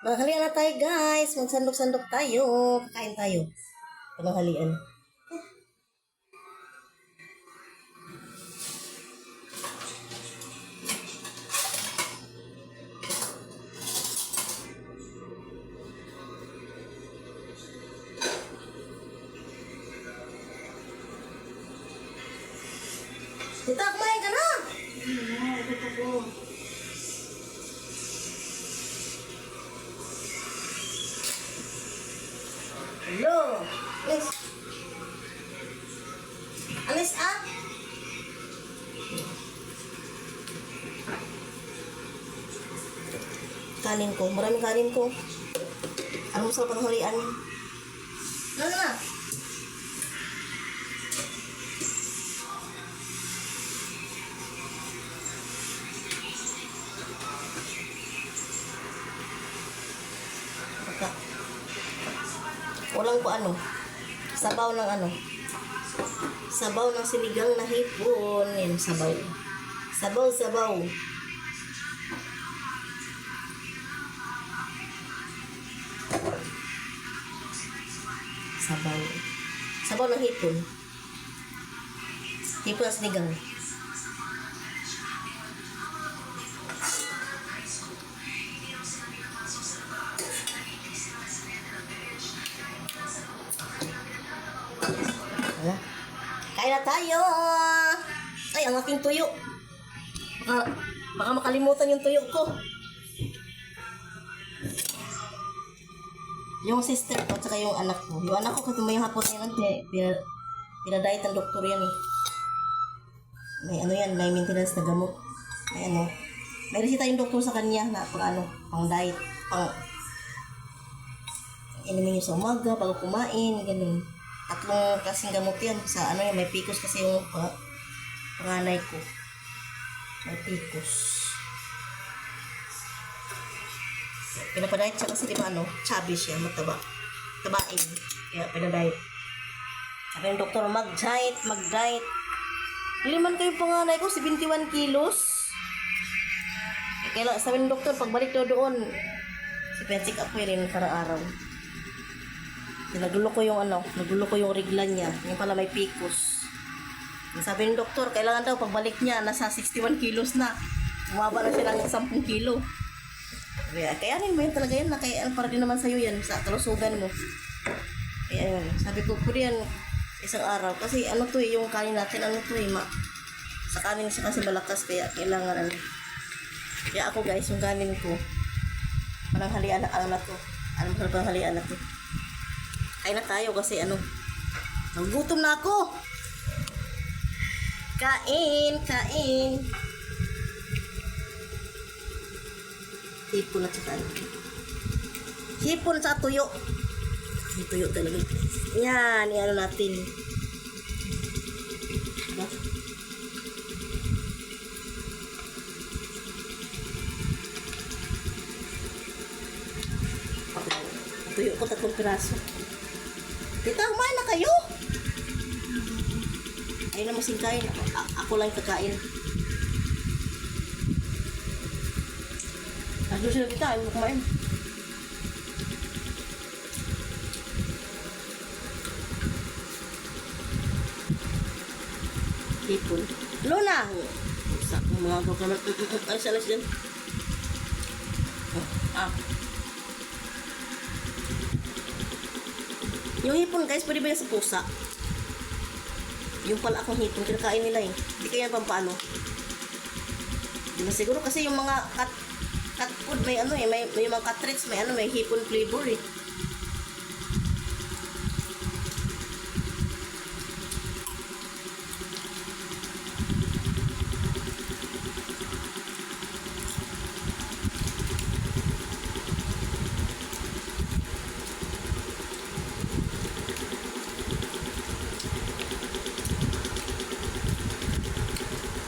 Manghalian na tayo guys. Magsandok-sandok tayo. Kakain tayo. Panghalian. Tita, kumain ka na! Ito po. Hello! Alis! Alis ah! Kanin ko. Maraming kanin ko. Ano sa panghalian? Ano na? Baka. Walang po ano. Sabaw ng ano. Sabaw ng sinigang na hipon. Yan, sabaw. Sabaw, sabaw. Sabaw. Sabaw ng hipon. Hipon na sinigang. Wala. Kain na tayo! Ay, ang aking tuyo. Baka makalimutan yung tuyo ko. Yung sister ko, tsaka yung anak ko. Yung anak ko, kasi may hapon na yun, pinadayet ang doktor yan eh. May ano yan, may maintenance na gamot. May ano. May resita yung doktor sa kanya na pang diet, inumin niyo sa umaga, bago kumain, ganun. 3 klaseng gamot yan. Sa ano yan, may PCOS kasi yung panganay ko. May PCOS. Pinapadayet siya kasi di ba chubby siya, mataba. Tabain. Kaya pinadayet. Sabi ng doktor, mag-diet. Liman kayo panganay ko, 71 kilos. Kaya sabi ng doktor, pagbalik daw doon, check up ko rin para araw. Nagulo ko yung regla niya. Yung pala may PCOS. Sabi ng doktor, kailangan daw pagbalik niya, nasa 61 kilos na. Umaba na siya ng 10 kilo. Kaya rin mo yun talaga yan, para din naman sa'yo yan, sa kalusugan mo. Kaya yun, sabi ko po yan, isang araw. Kasi ano to yung kanin natin, sa kanin siya kasi malakas, kaya kailangan Kaya ako guys, yung kanin ko, pananghalian na to. Ano ba pananghalian na to? Kain na tayo kasi nagugutom na ako. Kain. Hipon at saka hipon sa tuyo. May tuyo talaga. Yan, natin. Diba? Tuyo ko 3 piraso. Tita, kumain na kayo? Ayun na masingkain. Ako lang kakain. Ano sila kita? Ayaw mo kumain. Hipon. Luna! Sa mga kakamot. Ay, salas dyan. Yung hipon guys, pwede ba yan sa pusa? Yung pala akong hipon, kinakain nila eh. Hindi kaya pampano. Hindi na siguro kasi yung mga cat food may may mga cat treats, may hipon flavor eh.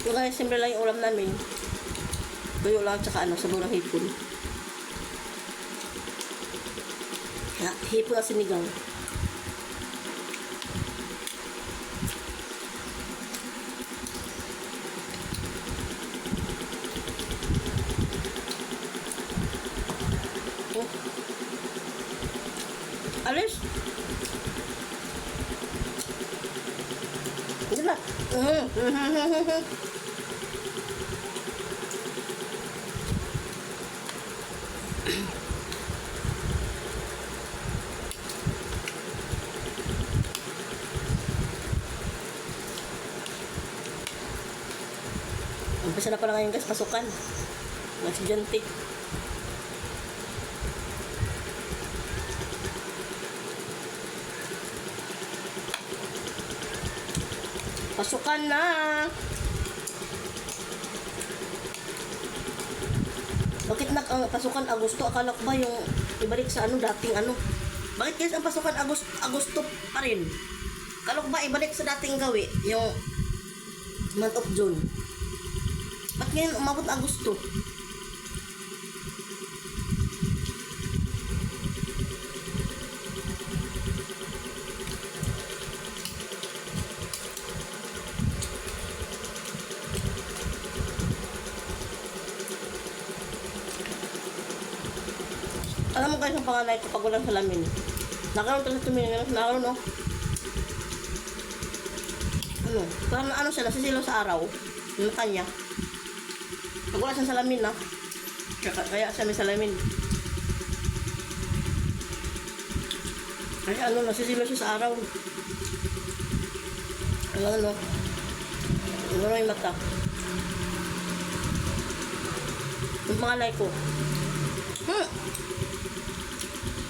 So guys, simple lang yung ulam namin. Tuyo lang tsaka sabaw ng hipon. Hipon na sinigang. Oh. Alis. Hindi na. Umpisa na pala ngayon guys, pasukan. Mga estudyante. Pasukan na! Bakit pasukan Agosto? Akala ko ba yung ibalik sa dating Bakit guys ang pasukan Agosto pa rin? Akala ko ba ibalik sa dating gawi, yung month of June? Ba't ngayon umabot Agosto? Alam mo guys ang panganay ko pag walang salamin. Nakaroon talaga tumingin. Nakaroon Parang siya, nasisilaw sa araw. Yung mata niya. Pag wala siyang salamin kaya siya may salamin. Kaya nasisilaw siya sa araw. Ano yung mata. Yung panganay ko.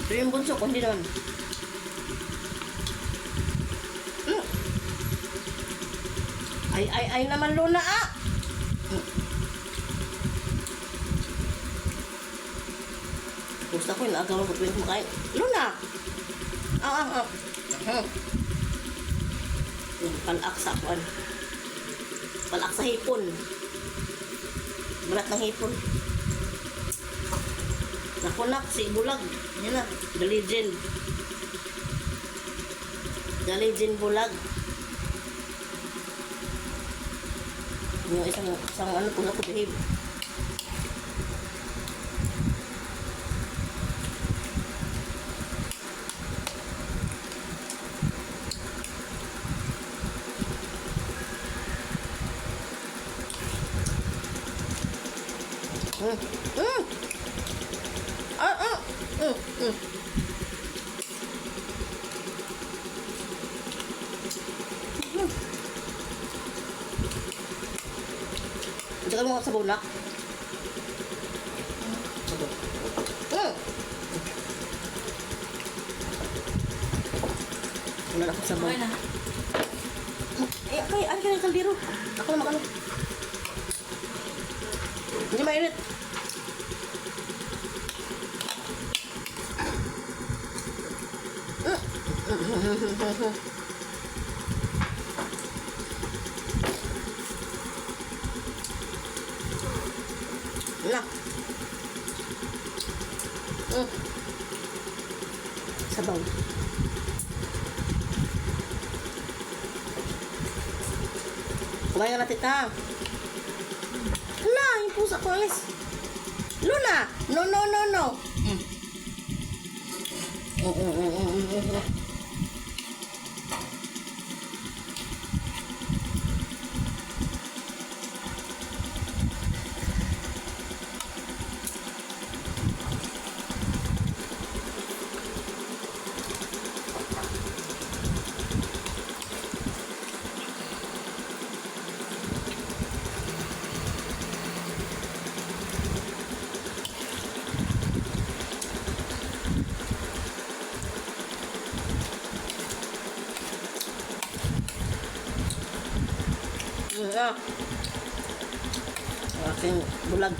Pero yung bunso ko, hindi naman. Ay naman, Luna, Gusto ko yung naagawan ko tuwing kumakain. Luna! Palak sa ako, Palak sa hipon. Balat ng hipon. Nakunak, si Bulag. Yan na, The Legend. The Legend Bulag. Yung isang kung ako behave. Tsaka mo sa bunak. Wala na ako sa bunak. Okay na. Ano ka ng kaldero? Ako na makano. Hindi mainit. Na. Sabaw. Kumain ka natin ta. Hala, yung pusa ko alis. Luna! No. Aking bulag.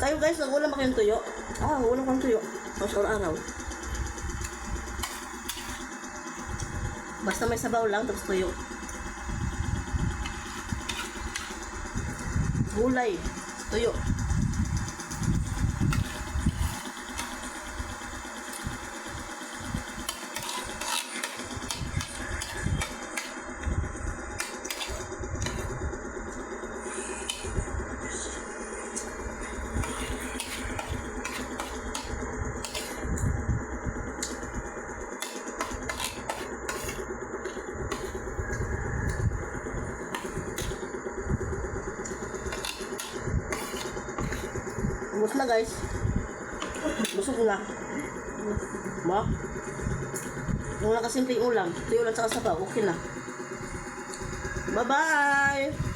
Kayo guys, nagulam ba kayong tuyo? Nagulam kang tuyo. Tapos araw-araw. Basta may sabaw lang, tapos tuyo. Gulay, tuyo. na guys. Busog na. Ma? Yung nakasimpleng ulam. Tuyo lang sa sabaw. Okay na. Bye-bye!